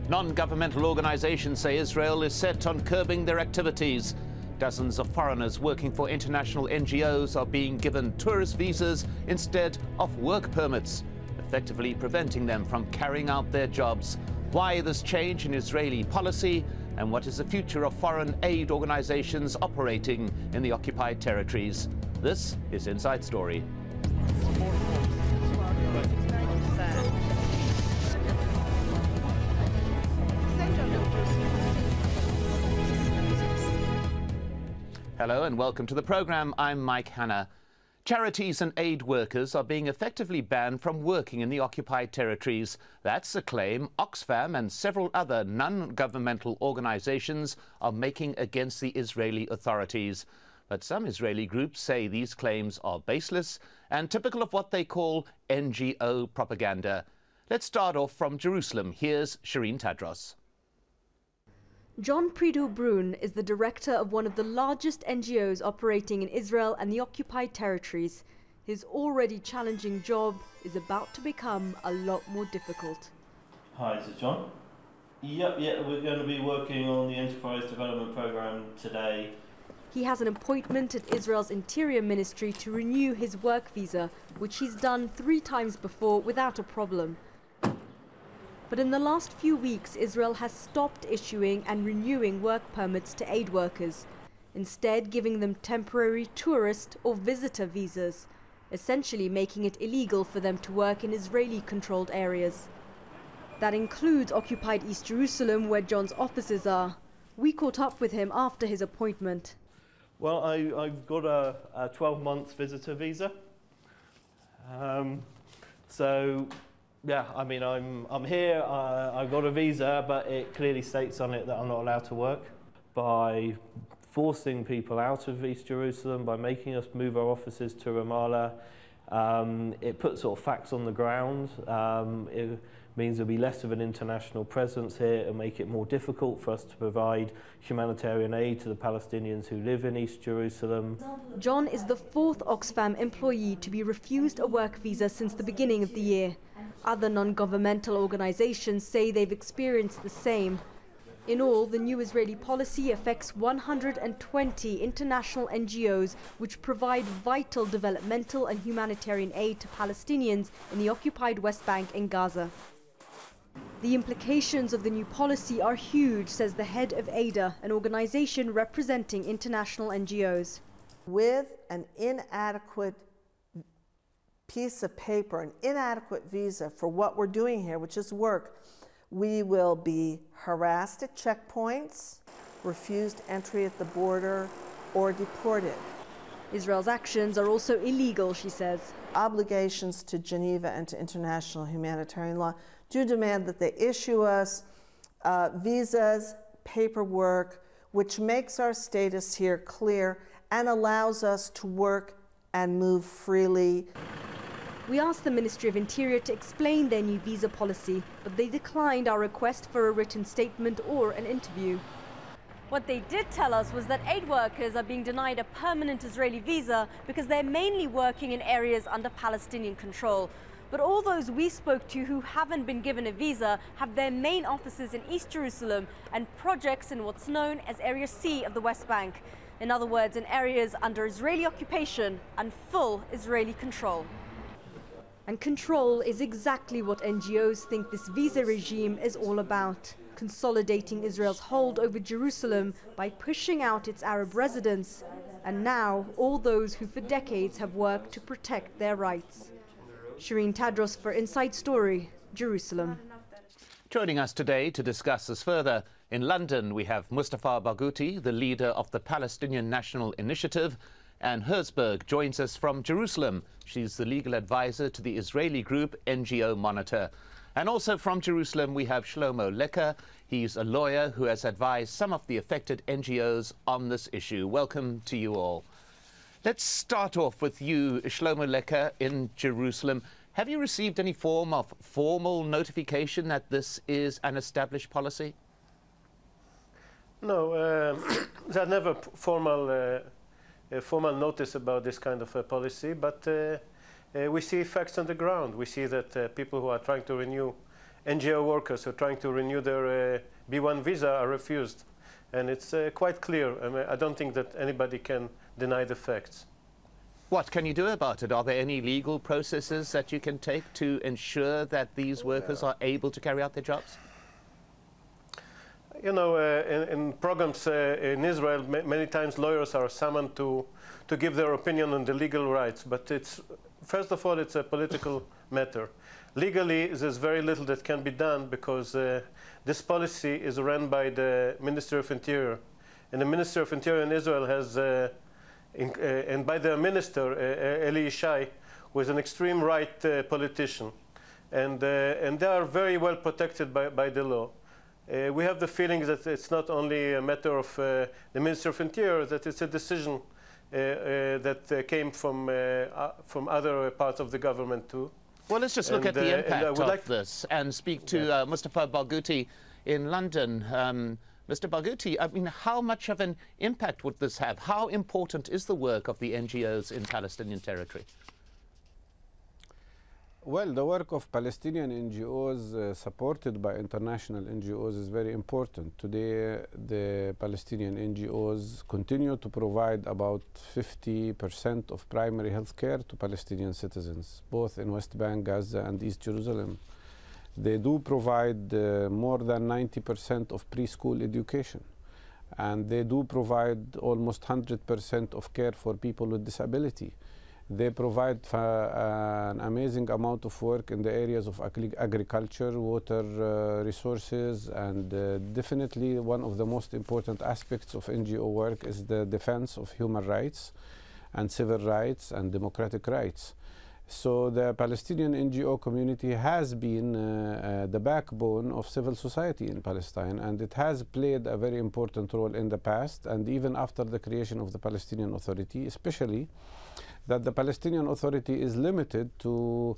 Non-governmental organizations say Israel is set on curbing their activities. Dozens of foreigners working for international NGOs are being given tourist visas instead of work permits, effectively preventing them from carrying out their jobs. Why this change in Israeli policy, and what is the future of foreign aid organizations operating in the occupied territories? This is Inside Story. Hello and welcome to the program. I'm Mike Hanna. Charities and aid workers are being effectively banned from working in the occupied territories. That's a claim Oxfam and several other non-governmental organizations are making against the Israeli authorities. But some Israeli groups say these claims are baseless and typical of what they call NGO propaganda. Let's start off from Jerusalem. Here's Shireen Tadros. John Prideaux-Brun is the director of one of the largest NGOs operating in Israel and the occupied territories. His already challenging job is about to become a lot more difficult. Hi, this is John. Yep, we're going to be working on the Enterprise Development Programme today. He has an appointment at Israel's Interior Ministry to renew his work visa, which he's done 3 times before without a problem. But in the last few weeks, Israel has stopped issuing and renewing work permits to aid workers, instead giving them temporary tourist or visitor visas, essentially making it illegal for them to work in Israeli-controlled areas. That includes occupied East Jerusalem, where John's offices are. We caught up with him after his appointment. Well, I've got a 12-month visitor visa. Yeah, I mean, I'm here, I've got a visa, but it clearly states on it that I'm not allowed to work. By forcing people out of East Jerusalem, by making us move our offices to Ramallah, it puts sort of facts on the ground. It means there'll be less of an international presence here. It'll make it more difficult for us to provide humanitarian aid to the Palestinians who live in East Jerusalem. John is the 4th Oxfam employee to be refused a work visa since the beginning of the year. Other non-governmental organizations say they've experienced the same. In all, the new Israeli policy affects 120 international NGOs which provide vital developmental and humanitarian aid to Palestinians in the occupied West Bank and Gaza. The implications of the new policy are huge, says the head of AIDA, an organization representing international NGOs. With an inadequate piece of paper, an inadequate visa for what we're doing here, which is work, we will be harassed at checkpoints, refused entry at the border, or deported. Israel's actions are also illegal, she says. Obligations to Geneva and to international humanitarian law do demand that they issue us visas, paperwork, which makes our status here clear and allows us to work and move freely. We asked the Ministry of Interior to explain their new visa policy, but they declined our request for a written statement or an interview. What they did tell us was that aid workers are being denied a permanent Israeli visa because they're mainly working in areas under Palestinian control. But all those we spoke to who haven't been given a visa have their main offices in East Jerusalem and projects in what's known as Area C of the West Bank. In other words, in areas under Israeli occupation and full Israeli control. And control is exactly what NGOs think this visa regime is all about. Consolidating Israel's hold over Jerusalem by pushing out its Arab residents, and now all those who for decades have worked to protect their rights. Shireen Tadros for Inside Story, Jerusalem. Joining us today to discuss this further, in London we have Mustafa Barghouti, the leader of the Palestinian National Initiative. Anne Herzberg joins us from Jerusalem. She's the legal advisor to the Israeli group NGO Monitor. And also from Jerusalem we have Shlomo Lecker. He's a lawyer who has advised some of the affected NGOs on this issue. Welcome to you all. Let's start off with you, Shlomo Lecker, in Jerusalem. Have you received any form of formal notification that this is an established policy? No, there's never formal notice about this kind of a policy, but we see effects on the ground. We see that people who are trying to renew NGO workers who are trying to renew their B1 visa are refused. And it's quite clear. I mean, I don't think that anybody can deny the facts. What can you do about it? Are there any legal processes that you can take to ensure that these workers are able to carry out their jobs? You know, in programs in Israel, many times lawyers are summoned to give their opinion on the legal rights. But it's, first of all, it's a political matter. Legally, there's very little that can be done because this policy is run by the Ministry of Interior. And the Ministry of Interior in Israel has, and by the minister, Eli Yishai, who is an extreme right politician. And they are very well protected by the law. We have the feeling that it's not only a matter of the Minister of Interior, that it's a decision that came from other parts of the government too. Well, let's just look at the impact of this and speak to Mustafa Barghouti in London. Mr. Barghouti, I mean, how much of an impact would this have? How important is the work of the NGOs in Palestinian territory? Well, the work of Palestinian NGOs supported by international NGOs is very important. Today, the Palestinian NGOs continue to provide about 50% of primary health care to Palestinian citizens, both in West Bank, Gaza, and East Jerusalem. They do provide more than 90% of preschool education. And they do provide almost 100% of care for people with disability. They provide an amazing amount of work in the areas of agriculture, water resources, and definitely one of the most important aspects of NGO work is the defense of human rights and civil rights and democratic rights. So the Palestinian NGO community has been the backbone of civil society in Palestine, and it has played a very important role in the past and even after the creation of the Palestinian Authority, especially that the Palestinian Authority is limited to,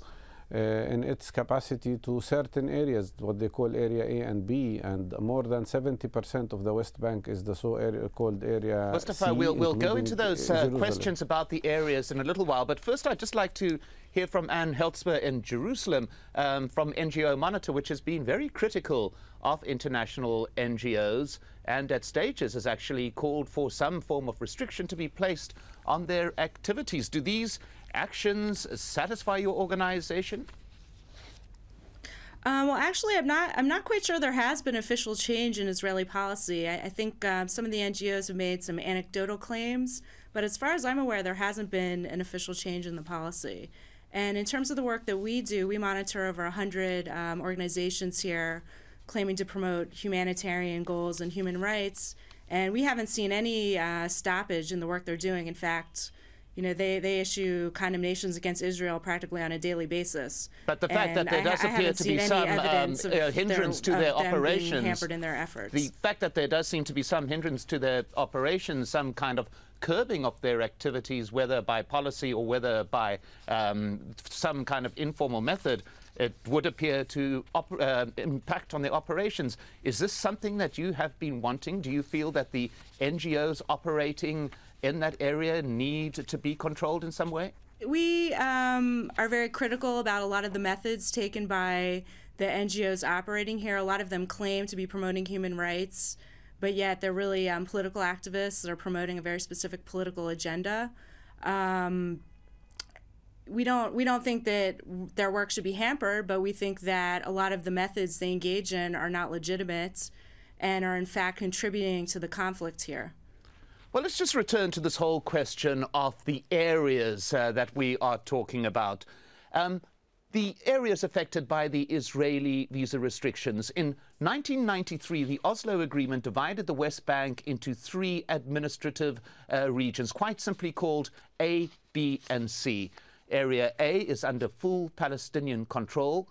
in its capacity to certain areas, what they call Area A and B, and more than 70% of the West Bank is the called Area Mustafa, C, we'll go into those questions about the areas in a little while, but first I'd just like to hear from Anne Heltzberg in Jerusalem from NGO Monitor, which has been very critical of international NGOs and at stages has actually called for some form of restriction to be placed on their activities. Do these actions satisfy your organization? Well, actually, I'm not quite sure there has been official change in Israeli policy. I think some of the NGOs have made some anecdotal claims, but as far as I'm aware, there hasn't been an official change in the policy. And in terms of the work that we do, we monitor over 100 organizations here claiming to promote humanitarian goals and human rights, and we haven't seen any stoppage in the work they're doing. In fact, you know, they issue condemnations against Israel practically on a daily basis. But the fact that there does appear to be some hindrance to their operations, hampered in their efforts. The fact that there does seem to be some hindrance to their operations, some kind of curbing of their activities, whether by policy or whether by some kind of informal method, it would appear to impact on their operations. Is this something that you have been wanting? Do you feel that the NGOs operating in that area need to be controlled in some way? We are very critical about a lot of the methods taken by the NGOs operating here. A lot of them claim to be promoting human rights, but yet they're really political activists that are promoting a very specific political agenda. We don't think that their work should be hampered, but we think that a lot of the methods they engage in are not legitimate and are in fact contributing to the conflict here. Well, let's just return to this whole question of the areas that we are talking about. The areas affected by the Israeli visa restrictions. In 1993, the Oslo Agreement divided the West Bank into 3 administrative regions, quite simply called A, B, and C. Area A is under full Palestinian control.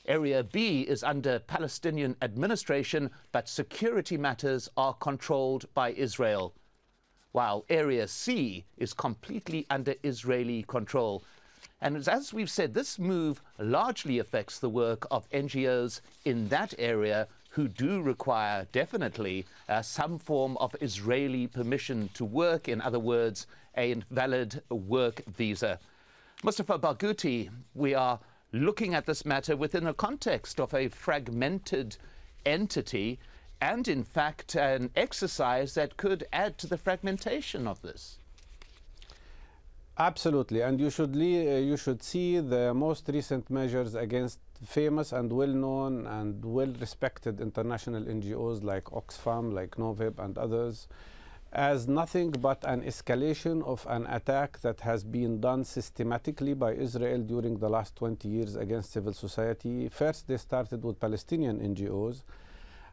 Area B is under Palestinian administration, but security matters are controlled by Israel, while Area C is completely under Israeli control. And as we've said, this move largely affects the work of NGOs in that area who do require definitely some form of Israeli permission to work, in other words, a valid work visa. Mustafa Barghouti, we are looking at this matter within the context of a fragmented entity and, in fact, an exercise that could add to the fragmentation of this. Absolutely, and you should see the most recent measures against famous and well-known and well-respected international NGOs like Oxfam, like Novib and others, as nothing but an escalation of an attack that has been done systematically by Israel during the last 20 years against civil society. First, they started with Palestinian NGOs.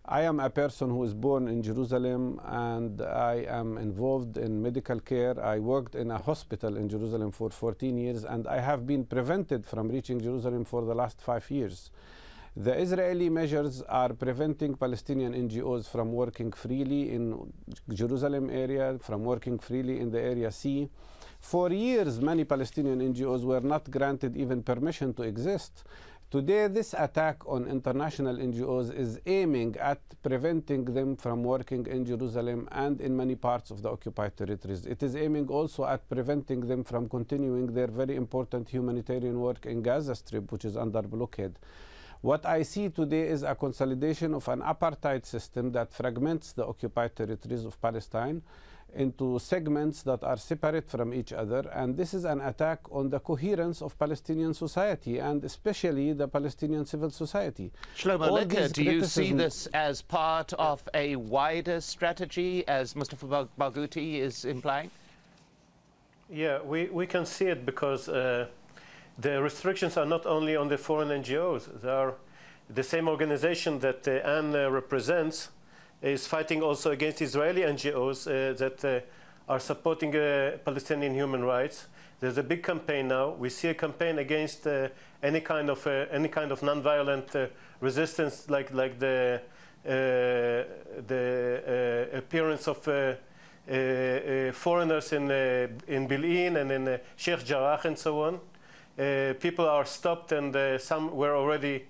I am a person who is born in Jerusalem, and I am involved in medical care. I worked in a hospital in Jerusalem for 14 years, and I have been prevented from reaching Jerusalem for the last 5 years. The Israeli measures are preventing Palestinian NGOs from working freely in Jerusalem area, from working freely in the Area C. For years, many Palestinian NGOs were not granted even permission to exist. Today, this attack on international NGOs is aiming at preventing them from working in Jerusalem and in many parts of the occupied territories. It is aiming also at preventing them from continuing their very important humanitarian work in Gaza Strip, which is under blockade. What I see today is a consolidation of an apartheid system that fragments the occupied territories of Palestine into segments that are separate from each other, and this is an attack on the coherence of Palestinian society, and especially the Palestinian civil society. Shlomo Lecker, do you see this as part of a wider strategy, as Mustafa Barghouti is implying? Yeah, we can see it because the restrictions are not only on the foreign NGOs. They are the same organization that Anne represents is fighting also against Israeli NGOs that are supporting Palestinian human rights. There's a big campaign now. We see a campaign against any kind of non-violent resistance, like the appearance of foreigners in Bil'in and in Sheikh Jarrah and so on. People are stopped, and some were already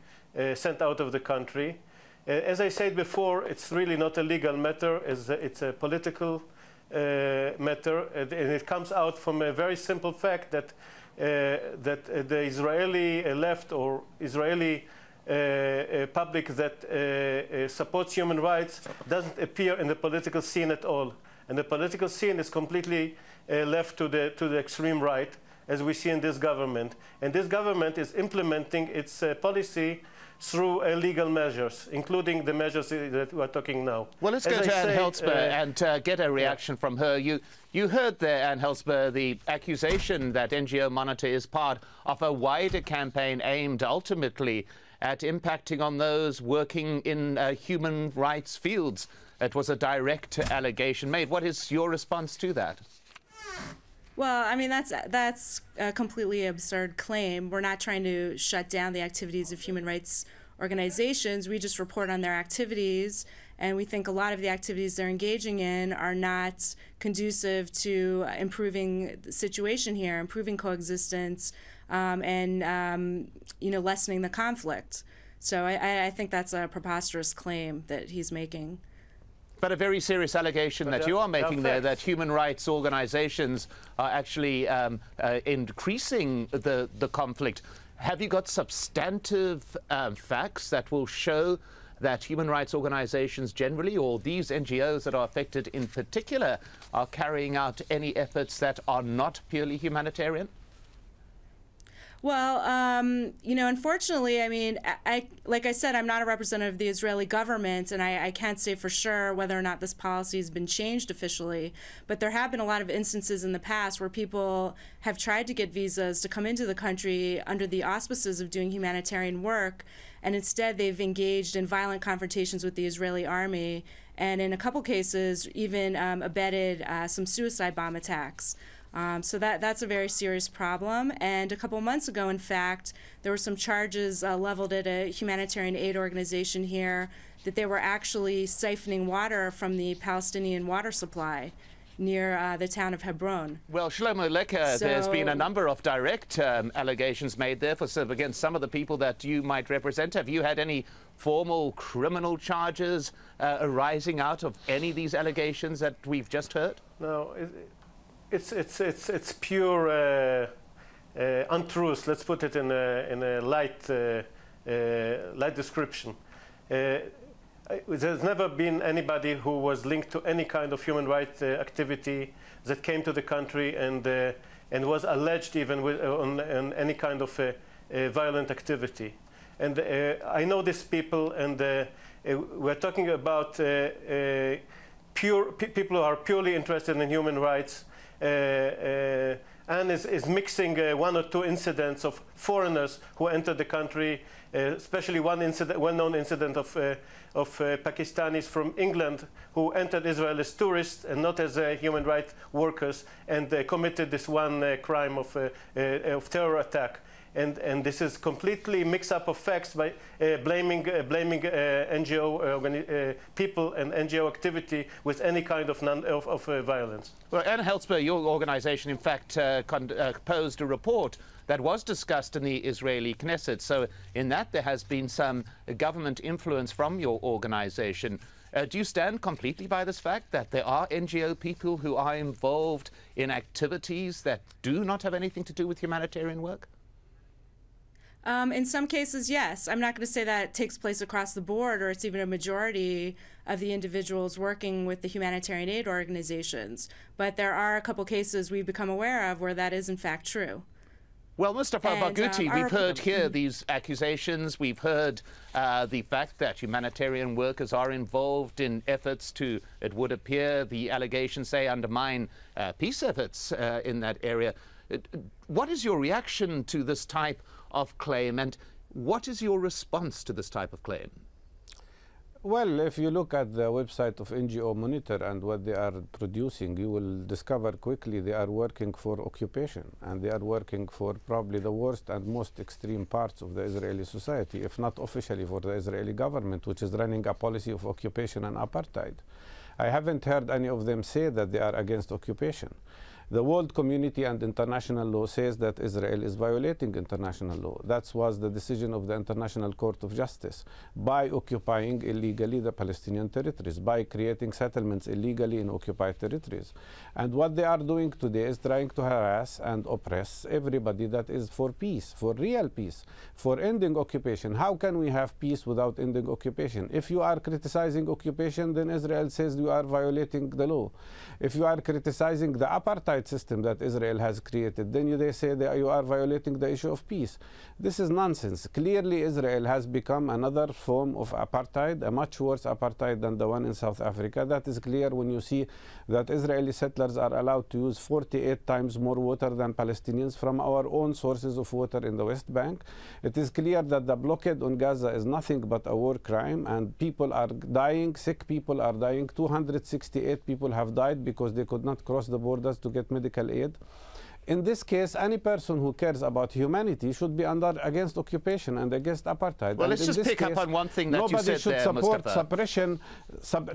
sent out of the country. As I said before, it's really not a legal matter. It's a political matter, and it comes out from a very simple fact that the Israeli left or Israeli public that supports human rights doesn't appear in the political scene at all, and the political scene is completely left to the extreme right, as we see in this government. And this government is implementing its policy through legal measures, including the measures that we are talking now. Well, let's go to Anne Helsper and get a reaction from her. You heard there, Anne Helsper, the accusation that NGO Monitor is part of a wider campaign aimed ultimately at impacting on those working in human rights fields. It was a direct allegation made. What is your response to that? Well, I mean, that's a completely absurd claim. We're not trying to shut down the activities of human rights organizations. We just report on their activities, and we think a lot of the activities they're engaging in are not conducive to improving the situation here, improving coexistence, and lessening the conflict. So I think that's a preposterous claim that he's making. But a very serious allegation that you are making there, that human rights organizations are actually increasing the conflict. Have you got substantive facts that will show that human rights organizations generally, or these NGOs that are affected in particular, are carrying out any efforts that are not purely humanitarian? Well, unfortunately, I mean, like I said, I'm not a representative of the Israeli government, and I can't say for sure whether or not this policy has been changed officially. But there have been a lot of instances in the past where people have tried to get visas to come into the country under the auspices of doing humanitarian work, and instead they've engaged in violent confrontations with the Israeli army, and in a couple cases even abetted some suicide bomb attacks. So that's a very serious problem. And a couple months ago, in fact, there were some charges leveled at a humanitarian aid organization here that they were actually siphoning water from the Palestinian water supply near the town of Hebron. Well, Shlomo Lecker, there's been a number of direct allegations made there against some of the people that you might represent. Have you had any formal criminal charges arising out of any of these allegations that we've just heard? No. It's pure untruths. Let's put it in a light description. There's never been anybody who was linked to any kind of human rights activity that came to the country and was alleged even on any kind of violent activity. And I know these people, and we're talking about people who are purely interested in human rights, and is mixing one or two incidents of foreigners who entered the country, especially one well-known incident of Pakistanis from England who entered Israel as tourists and not as human rights workers, and committed this one crime of terror attack. And this is completely mix up of facts by blaming NGO people and NGO activity with any kind of violence. Well, Anne Heltzberg, your organization, in fact, posed a report that was discussed in the Israeli Knesset. So in that, there has been some government influence from your organization. Do you stand completely by this fact that there are NGO people who are involved in activities that do not have anything to do with humanitarian work? In some cases, yes. I'm not going to say that it takes place across the board or it's even a majority of the individuals working with the humanitarian aid organizations. But there are a couple cases we've become aware of where that is in fact true. Well, Mustafa Barghouti, we've heard here these accusations. We've heard the fact that humanitarian workers are involved in efforts to, it would appear, the allegations say, undermine peace efforts in that area. What is your reaction to this type of claim, and what is your response to this type of claim? Well, if you look at the website of NGO Monitor and what they are producing, you will discover quickly they are working for occupation, and they are working for probably the worst and most extreme parts of the Israeli society, if not officially for the Israeli government, which is running a policy of occupation and apartheid. I haven't heard any of them say that they are against occupation. The world community and international law says that Israel is violating international law. That was the decision of the International Court of Justice by occupying illegally the Palestinian territories, by creating settlements illegally in occupied territories. And what they are doing today is trying to harass and oppress everybody that is for peace, for real peace, for ending occupation. How can we have peace without ending occupation? If you are criticizing occupation, then Israel says you are violating the law. If you are criticizing the apartheid system that Israel has created, then they say that you are violating the issue of peace. This is nonsense. Clearly, Israel has become another form of apartheid, a much worse apartheid than the one in South Africa. That is clear when you see that Israeli settlers are allowed to use 48 times more water than Palestinians from our own sources of water in the West Bank. It is clear that the blockade on Gaza is nothing but a war crime, and people are dying, sick people are dying. 268 people have died because they could not cross the borders to get medical aid. In this case, any person who cares about humanity should be against occupation and against apartheid. Well, let's just pick up on one thing that you said there, Mustafa. Nobody should support suppression.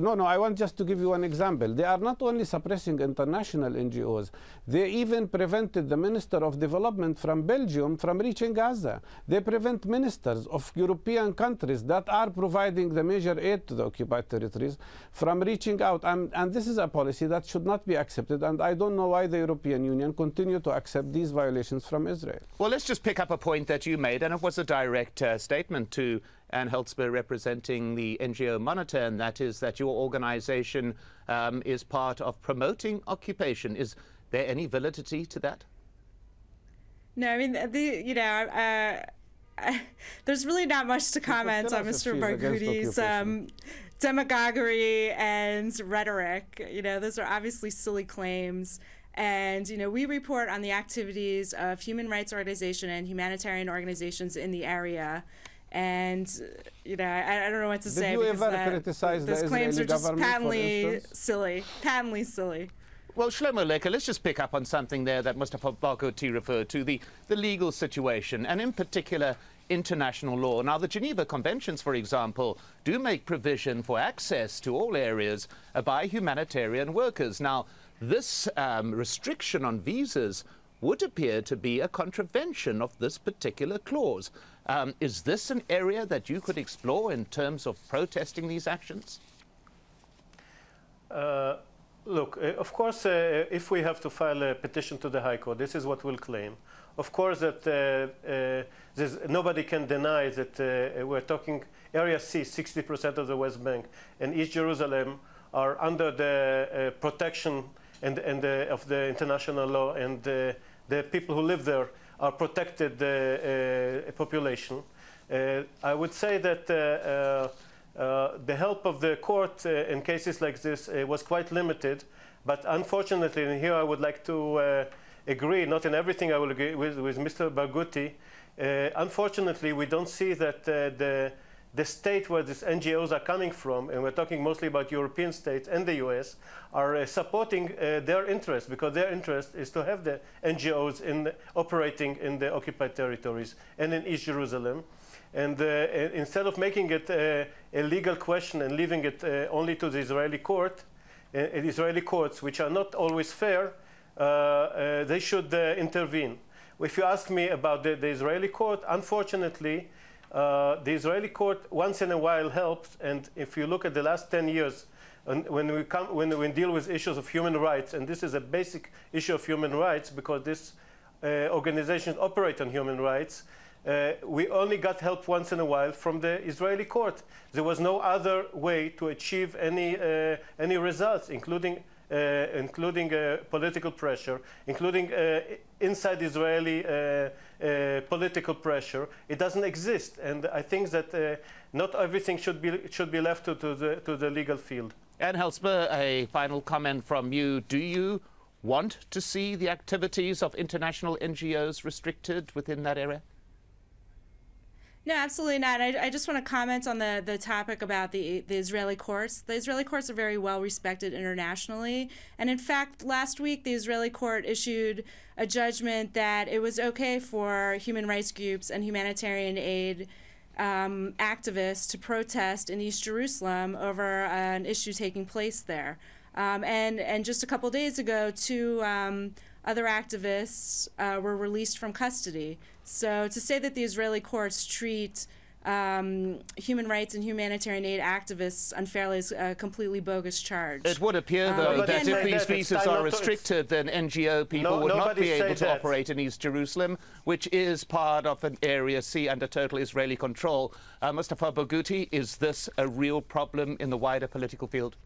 No, I want just to give you one example. They are not only suppressing international NGOs, they even prevented the Minister of Development from Belgium from reaching Gaza. They prevent ministers of European countries that are providing the major aid to the occupied territories from reaching out. And this is a policy that should not be accepted, and I don't know why the European Union continues to accept these violations from Israel. Well, let's just pick up a point that you made, and it was a direct statement to Anne Heltzberg representing the NGO Monitor, and that is that your organization is part of promoting occupation. Is there any validity to that? No, I mean, there's really not much to comment on Mr. Barghouti's demagoguery and rhetoric. Those are obviously silly claims. And, we report on the activities of human rights organizations and humanitarian organizations in the area. And, I don't know what to say. Did you ever criticize the Israeli government, for instance? Patently silly. Well, Shlomo Leker, let's just pick up on something there that Mustafa Barghouti referred to, the legal situation, and in particular, international law. Now, the Geneva Conventions, for example, do make provision for access to all areas by humanitarian workers. Now, this restriction on visas would appear to be a contravention of this particular clause. Is this an area that you could explore in terms of protesting these actions? Look, of course, if we have to file a petition to the High Court, this is what we'll claim. Of course, that nobody can deny that we're talking Area C, 60% of the West Bank, and East Jerusalem are under the protection of the international law, and the people who live there are protected population. I would say that the help of the court in cases like this was quite limited, but unfortunately, and here I would like to agree, not in everything I will agree with Mr. Barghouti. Unfortunately, we don't see that the state where these NGOs are coming from, and we're talking mostly about European states and the US, are supporting their interest, because their interest is to have the NGOs operating in the occupied territories and in East Jerusalem. And instead of making it a legal question and leaving it only to the Israeli court, Israeli courts, which are not always fair, they should intervene. If you ask me about the Israeli court, unfortunately, the Israeli court once in a while helps. And if you look at the last 10 years, when we deal with issues of human rights, and this is a basic issue of human rights because this organizations operate on human rights, we only got help once in a while from the Israeli court. There was no other way to achieve any results, including political pressure, including inside Israeli political pressure. It doesn't exist, and I think that not everything should be left to the legal field. Ann Helsper, a final comment from you. Do you want to see the activities of international NGOs restricted within that area? No, absolutely not. I just want to comment on the topic about the Israeli courts. The Israeli courts are very well respected internationally. And in fact, last week, the Israeli court issued a judgment that it was okay for human rights groups and humanitarian aid activists to protest in East Jerusalem over an issue taking place there. And just a couple days ago, two other activists were released from custody. So to say that the Israeli courts treat human rights and humanitarian aid activists unfairly is a completely bogus charge. It would appear, though, that if these visas are restricted, then NGO people would not be able to operate in East Jerusalem, which is part of an Area C under total Israeli control. Mustafa Barghouti, is this a real problem in the wider political field?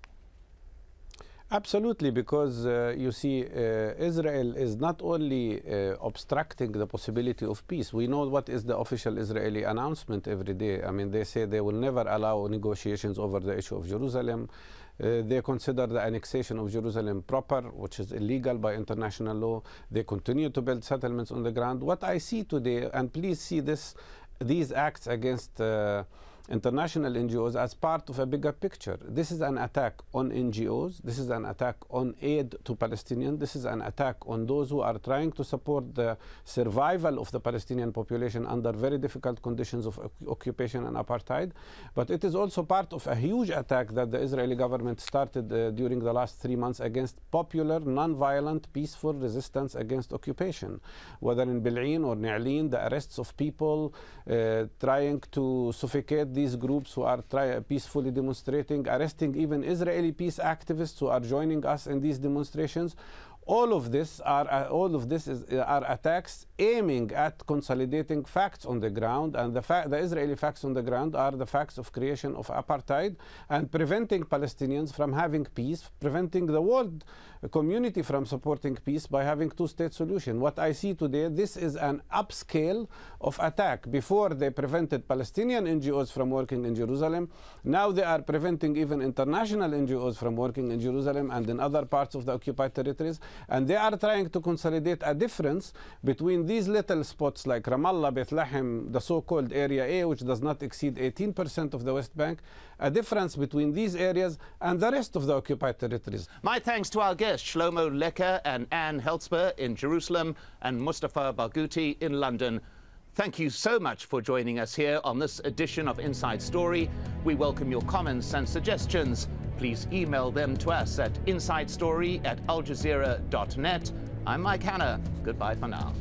Absolutely, because you see, Israel is not only obstructing the possibility of peace. We know what is the official Israeli announcement every day. I mean, they say they will never allow negotiations over the issue of Jerusalem. They consider the annexation of Jerusalem proper, which is illegal by international law. They continue to build settlements on the ground. What I see today, and please see these acts against international NGOs as part of a bigger picture. This is an attack on NGOs. This is an attack on aid to Palestinians. This is an attack on those who are trying to support the survival of the Palestinian population under very difficult conditions of occupation and apartheid. But it is also part of a huge attack that the Israeli government started during the last 3 months against popular, non-violent, peaceful resistance against occupation. Whether in Bil'in or Ni'lin, the arrests of people trying to suffocate these groups who are peacefully demonstrating, arresting even Israeli peace activists who are joining us in these demonstrations. All of this are attacks aiming at consolidating facts on the ground, and the Israeli facts on the ground are the facts of creation of apartheid and preventing Palestinians from having peace, preventing the world community from supporting peace by having two-state solution. What I see today, this is an upscale of attack. Before they prevented Palestinian NGOs from working in Jerusalem, now they are preventing even international NGOs from working in Jerusalem and in other parts of the occupied territories. And they are trying to consolidate a difference between these little spots like Ramallah, Bethlehem, the so-called Area A, which does not exceed 18% of the West Bank, a difference between these areas and the rest of the occupied territories. My thanks to our guests, Shlomo Lecker and Ann Helsper in Jerusalem and Mustafa Barghouti in London. Thank you so much for joining us here on this edition of Inside Story. We welcome your comments and suggestions. Please email them to us at insidestory@aljazeera.net. I'm Mike Hanna. Goodbye for now.